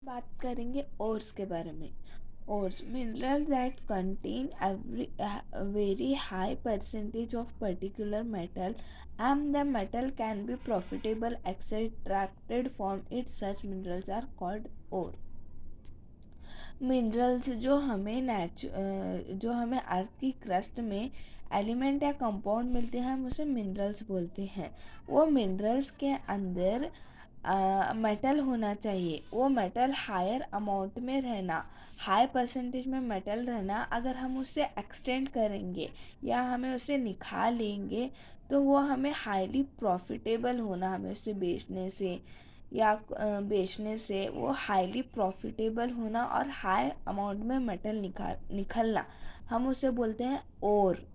बात करेंगे ओर्स के बारे में। Ores mineral that contain very high percentage of particular metal and the metal can be profitable extracted from it. Such minerals are called ore. Minerals जो हमें अर्थ की crust में एलिमेंट या कंपाउंड मिलते हैं, हम उसे मिनरल्स बोलते हैं। वो मिनरल्स के अंदर मेटल होना चाहिए। वो मेटल हायर अमाउंट में रहना, हाई परसेंटेज में मेटल रहना। अगर हम उससे एक्सटेंड करेंगे या हमें उसे निकाल लेंगे तो वो हमें हाईली प्रॉफिटेबल होना, हमें उसे बेचने से वो हाईली प्रॉफिटेबल होना और हाई अमाउंट में मेटल निकलना, हम उसे बोलते हैं ओर।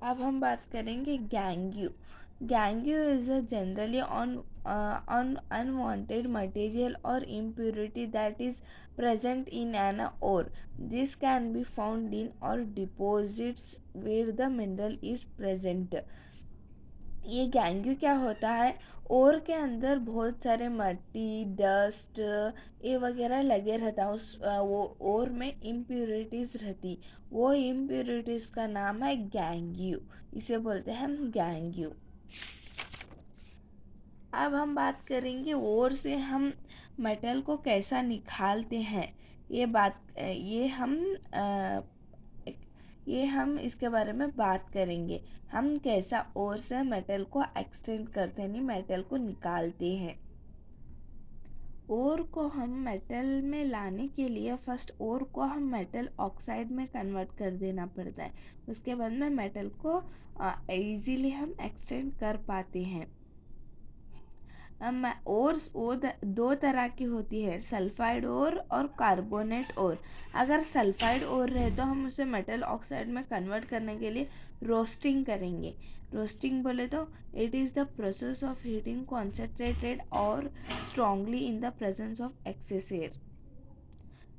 अब हम बात करेंगे गैंग्यू। Gangue is a generally on unwanted material or impurity that is present in an ore. This can be found in or deposits where the mineral is present. ये गैंग्यू क्या होता है? ओर के अंदर बहुत सारे मट्टी, डस्ट ये वगैरह लगे रहता है। वो ओर में इम्प्योरिटीज़ रहती, वो इम्प्योरिटीज़ का नाम है गैंग्यू। इसे बोलते हैं हम गैंग्यू। अब हम बात करेंगे ओर से हम मेटल को कैसा निकालते हैं। ये हम इसके बारे में बात करेंगे। हम कैसा ओर से मेटल को एक्सटेंड करते हैं, नहीं मेटल को निकालते हैं। ओर को हम मेटल में लाने के लिए फर्स्ट ओर को हम मेटल ऑक्साइड में कन्वर्ट कर देना पड़ता है। उसके बाद में मेटल को इजीली हम एक्सटेंड कर पाते हैं। ओर्स दो तरह की होती है, सल्फाइड ओर और कार्बोनेट ओर। अगर सल्फाइड ओर रहे तो हम उसे मेटल ऑक्साइड में कन्वर्ट करने के लिए रोस्टिंग करेंगे। रोस्टिंग बोले तो it is the process of heating concentrated ore strongly in the presence of excess air.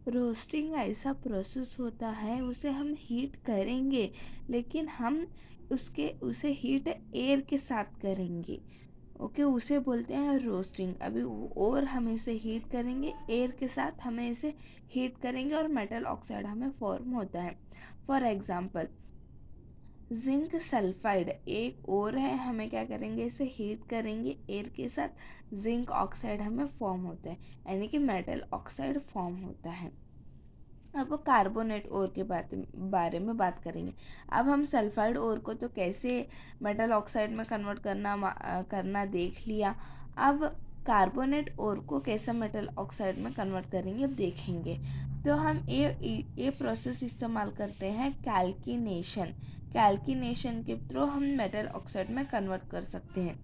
Roasting ऐसा प्रोसेस होता है, उसे हम हीट करेंगे लेकिन हम उसे हीट एयर के साथ करेंगे। ओके, उसे बोलते हैं रोस्टिंग। अभी और हम इसे हीट करेंगे, एयर के साथ हमें इसे हीट करेंगे और मेटल ऑक्साइड हमें फॉर्म होता है। फॉर एग्जांपल जिंक सल्फाइड एक और है, हमें क्या करेंगे, इसे हीट करेंगे एयर के साथ, जिंक ऑक्साइड हमें फॉर्म होता है, यानी कि मेटल ऑक्साइड फॉर्म होता है। अब वो कार्बोनेट ओर के बारे में बात करेंगे। अब हम सल्फाइड ओर को तो कैसे मेटल ऑक्साइड में कन्वर्ट करना देख लिया। अब कार्बोनेट ओर को कैसे मेटल ऑक्साइड में कन्वर्ट करेंगे देखेंगे। तो हम ये प्रोसेस इस्तेमाल करते हैं कैल्किनेशन। कैल्किनेशन के थ्रू हम मेटल ऑक्साइड में कन्वर्ट कर सकते हैं।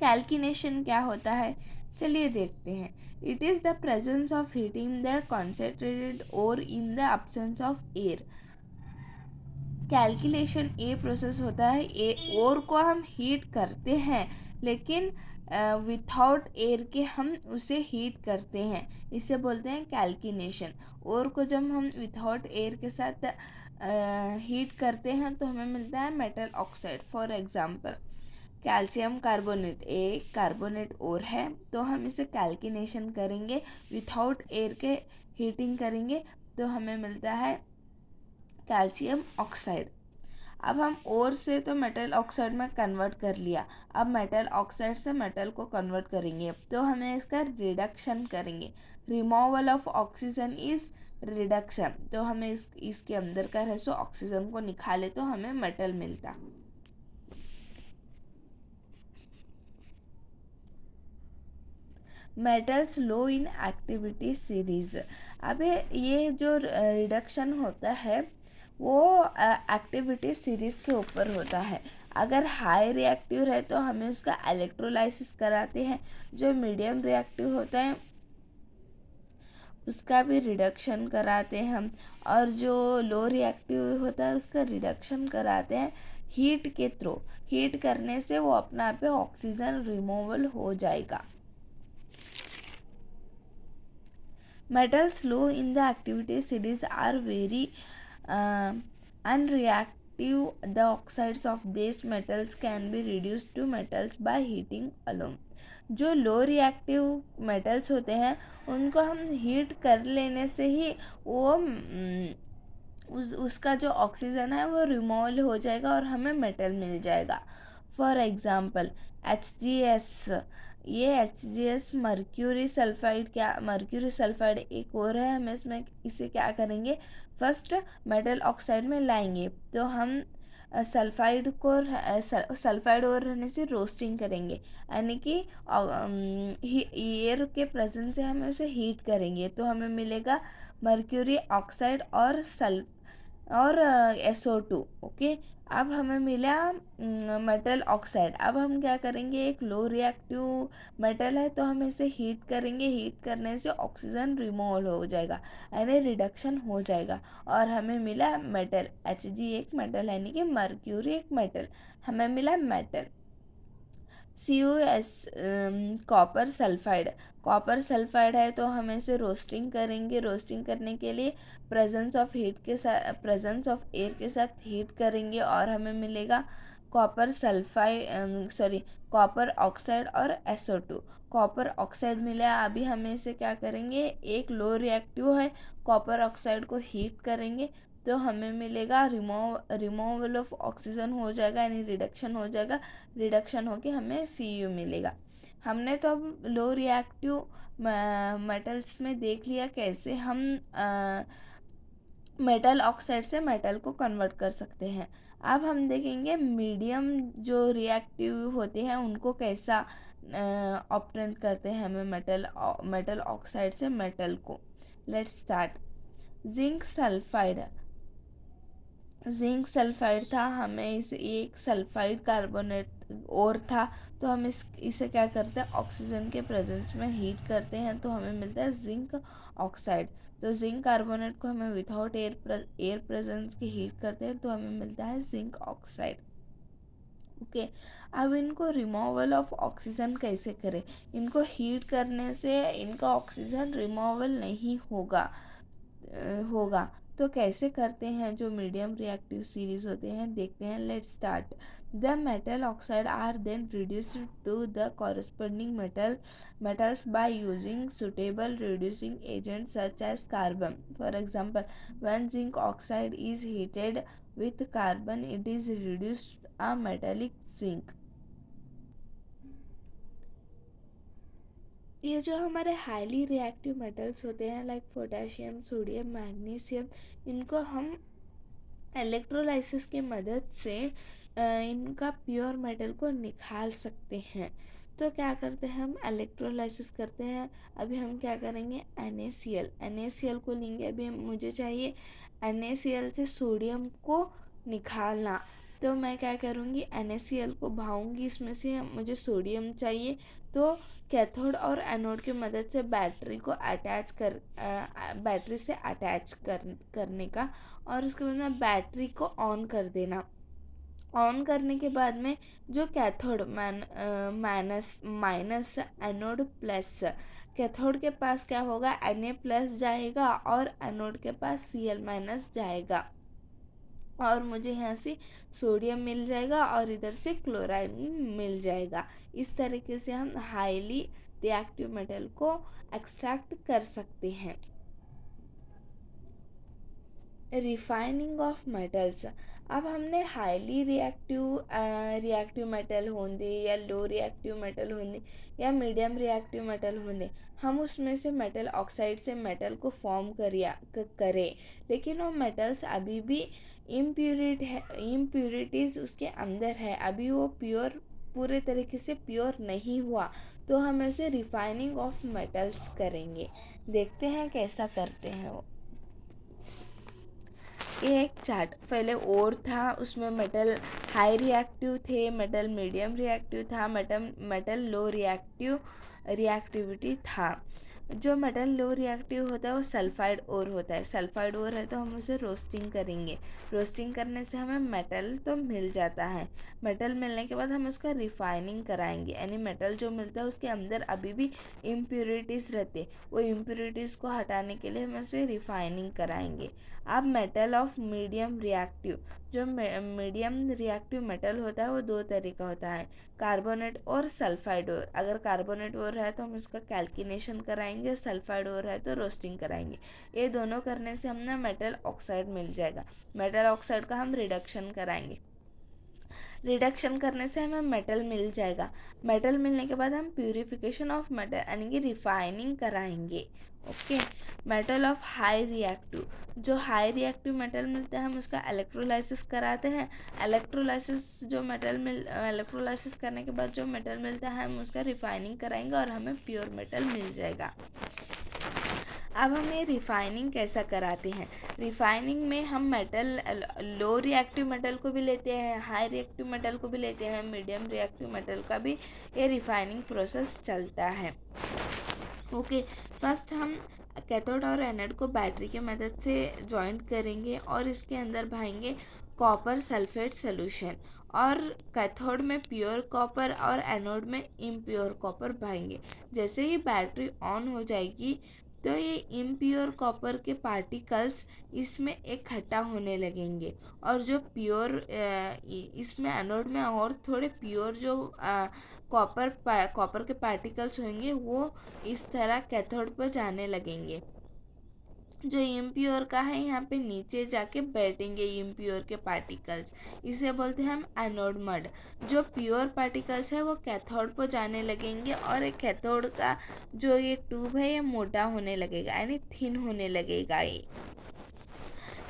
कैल्किनेशन क्या होता है, चलिए देखते हैं। It is the presence of heating the concentrated ore in the absence of air. Calculation ये प्रोसेस होता है, और को हम हीट करते हैं लेकिन विथआउट एयर के हम उसे हीट करते हैं, इसे बोलते हैं कैल्किनेशन। और को जब हम विथआउट एयर के साथ हीट करते हैं तो हमें मिलता है metal oxide. For example calcium carbonate एक कार्बोनेट और है, तो हम इसे कैल्किनेशन करेंगे, विथआउट एयर के हीटिंग करेंगे तो हमें मिलता है कैल्शियम ऑक्साइड। अब हम ओर से तो मेटल ऑक्साइड में कन्वर्ट कर लिया, अब मेटल ऑक्साइड से मेटल को कन्वर्ट करेंगे तो हमें इसका रिडक्शन करेंगे। Removal of oxygen is reduction, तो हमें इसके अंदर का रहे ऑक्सीजन को निकाले तो हमें मेटल मिलता। Metals low in activity series. अब ये जो रिडक्शन होता है वो एक्टिविटी सीरीज़ के ऊपर होता है। अगर हाई रिएक्टिव रहे तो हमें उसका इलेक्ट्रोलाइसिस कराते हैं, जो मीडियम रिएक्टिव होता है उसका भी रिडक्शन कराते हैं हम, और जो लो रिएक्टिव होता है उसका रिडक्शन कराते हैं हीट के थ्रू। हीट करने से वो अपना आप ऑक्सीजन रिमूवल हो जाएगा। Metals low in the activity series are very unreactive reactive, the oxides of these metals can be reduced to metals by heating alone. जो लो रिएक्टिव मेटल्स होते हैं उनको हम हीट कर लेने से ही वो उसका जो ऑक्सीजन है वो रिमूव हो जाएगा और हमें मेटल मिल जाएगा. For example HGS. ये HGS mercury sulphide, mercury sulphide एक और है. हम इसमें इसे क्या करेंगे, फर्स्ट मेटल ऑक्साइड में लाएंगे तो हम सल्फाइड और रहने से रोस्टिंग करेंगे, यानी कि एयर के प्रेजेंस से हम उसे हीट करेंगे तो हमें मिलेगा मर्क्यूरी ऑक्साइड और SO2. ओके, अब हमें मिला मेटल ऑक्साइड. अब हम क्या करेंगे, एक लो रिएक्टिव मेटल है तो हम इसे हीट करेंगे. हीट करने से ऑक्सीजन रिमूव हो जाएगा, यानी रिडक्शन हो जाएगा और हमें मिला मेटल. Hg एक मेटल है, यानी कि मर्क्यूरी एक मेटल, हमें मिला मेटल. CuS कॉपर सल्फाइड है तो हम इसे रोस्टिंग करेंगे. रोस्टिंग करने के लिए प्रेजेंस ऑफ एयर के साथ हीट करेंगे और हमें मिलेगा कॉपर ऑक्साइड और SO2. कॉपर ऑक्साइड मिला. अभी हमें इसे क्या करेंगे, एक लो रिएक्टिव है, कॉपर ऑक्साइड को हीट करेंगे तो हमें मिलेगा रिमूवल ऑफ ऑक्सीजन हो जाएगा, यानी रिडक्शन हो जाएगा. रिडक्शन होके हमें Cu मिलेगा. हमने तो अब लो रिएक्टिव मेटल्स में देख लिया कैसे हम मेटल ऑक्साइड से मेटल को कन्वर्ट कर सकते हैं. अब हम देखेंगे मीडियम जो रिएक्टिव होते हैं उनको कैसा ऑब्टेन करते हैं हमें मेटल ऑक्साइड से मेटल को. Let's start. जिंक सल्फाइड था, हमें इसे एक सल्फाइड कार्बोनेट और था तो हम इसे क्या करते हैं, ऑक्सीजन के प्रेजेंस में हीट करते हैं तो हमें मिलता है जिंक ऑक्साइड. तो जिंक कार्बोनेट को हमें विदाउट एयर प्रेजेंस की हीट करते हैं तो हमें मिलता है जिंक ऑक्साइड. ओके, अब इनको रिमूवल ऑफ ऑक्सीजन कैसे करें. इनको हीट करने से इनका ऑक्सीजन रिमूवल नहीं होगा. तो कैसे करते हैं, जो मीडियम रिएक्टिव सीरीज होते हैं देखते हैं. Let's start. The metal oxide are then reduced to the corresponding metals by using suitable reducing agents such as carbon. For example, when zinc oxide is heated with carbon, it is reduced a metallic zinc. ये जो हमारे highly reactive metals होते हैं like potassium, sodium, magnesium, इनको हम electrolysis की मदद से इनका प्योर मेटल को निकाल सकते हैं. तो क्या करते हैं, हम इलेक्ट्रोलाइसिस करते हैं. अभी हम क्या करेंगे, NaCl को लेंगे. अभी मुझे चाहिए NaCl से सोडियम को निकालना, तो मैं क्या करूँगी, NaCl को भाऊँगी, इसमें से मुझे सोडियम चाहिए तो कैथोड और एनोड की मदद से बैटरी से अटैच करने का और उसके बाद में बैटरी को ऑन कर देना. ऑन करने के बाद में जो cathode minus anode plus, cathode के पास क्या होगा, Na+ जाएगा और एनोड के पास Cl- जाएगा और मुझे यहाँ से सोडियम मिल जाएगा और इधर से क्लोराइड मिल जाएगा. इस तरीके से हम हाईली रिएक्टिव मेटल को एक्सट्रैक्ट कर सकते हैं. Refining of metals. अब हमने हाईली रिएक्टिव मेटल होंगे या लो रिएक्टिव मेटल होंगे या मीडियम रिएक्टिव मेटल होंगे, हम उसमें से मेटल ऑक्साइड से मेटल को फॉर्म करें, लेकिन वो मेटल्स अभी भी इम्प्यूरिटीज़ उसके अंदर है, अभी वो पूरे तरीके से प्योर नहीं हुआ, तो हम उसे रिफाइनिंग ऑफ मेटल्स करेंगे. देखते हैं कैसा करते हैं वो. एक चार्ट पहले और था, उसमें मेटल हाई रिएक्टिव थे, मेटल मीडियम रिएक्टिव था, मेटल लो रिएक्टिविटी था. जो मेटल लो रिएक्टिव होता है वो सल्फाइड ओर होता है। सल्फाइड ओर है तो हम उसे रोस्टिंग करेंगे। रोस्टिंग करने से हमें मेटल तो मिल जाता है। मेटल मिलने के बाद हम उसका रिफाइनिंग कराएंगे, यानी मेटल जो मिलता है उसके अंदर अभी भी इम्प्योरिटीज़ रहते, वो इम्प्योरिटीज़ को हटाने के लिए हम उसे रिफाइनिंग कराएंगे। अब मेटल ऑफ मीडियम रिएक्टिव, जो मीडियम रिएक्टिव मेटल होता है वो दो तरह का होता है, कार्बोनेट और सल्फाइड ओर। अगर कार्बोनेट ओर है तो हम उसका कैल्किनेशन कराएंगे, सल्फाइड ओर है तो रोस्टिंग कराएंगे। ये दोनों करने से हमें मेटल ऑक्साइड मिल जाएगा। मेटल ऑक्साइड का हम रिडक्शन कराएंगे। रिडक्शन करने से हमें मेटल मिल जाएगा। मेटल मिलने के बाद हम प्यूरिफिकेशन ऑफ मेटल यानी कि रिफाइनिंग कराएंगे। Okay. Metal of high reactive, जो हाई रिएक्टिव मेटल मिलता है हम उसका इलेक्ट्रोलाइसिस कराते हैं। इलेक्ट्रोलाइसिस करने के बाद जो मेटल मिलता है हम उसका रिफाइनिंग कराएंगे और हमें प्योर मेटल मिल जाएगा। अब हम ये रिफाइनिंग कैसा कराते हैं? रिफाइनिंग में हम मेटल, लो रिएक्टिव मेटल को भी लेते हैं, हाई रिएक्टिव मेटल को भी लेते हैं, मीडियम रिएक्टिव मेटल का भी ये रिफाइनिंग प्रोसेस चलता है। ओके। फर्स्ट हम कैथोड और एनोड को बैटरी के मदद से जॉइंट करेंगे और इसके अंदर भरेंगे कॉपर सल्फेट सोल्यूशन, और कैथोड में प्योर कॉपर और एनोड में इम्प्योर कॉपर भरेंगे। जैसे ही बैटरी ऑन हो जाएगी तो ये इम्प्योर कॉपर के पार्टिकल्स इसमें इकट्ठा होने लगेंगे, और जो प्योर इसमें एनोड में और थोड़े प्योर जो कॉपर के पार्टिकल्स होंगे वो इस तरह कैथोड पर जाने लगेंगे। जो इम्प्योर का है यहाँ पे नीचे जाके बैठेंगे इम्प्योर के पार्टिकल्स, इसे बोलते हैं हम एनोड मड। जो प्योर पार्टिकल्स है वो कैथोड पर जाने लगेंगे और एक कैथोड का जो ये ट्यूब है ये मोटा होने लगेगा, यानी थिन होने लगेगा।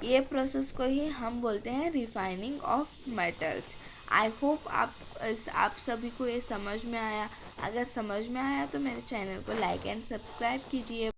ये प्रोसेस को ही हम बोलते हैं refining of metals. I hope आप सभी को ये समझ में आया। अगर समझ में आया तो मेरे चैनल को लाइक एंड सब्सक्राइब कीजिए।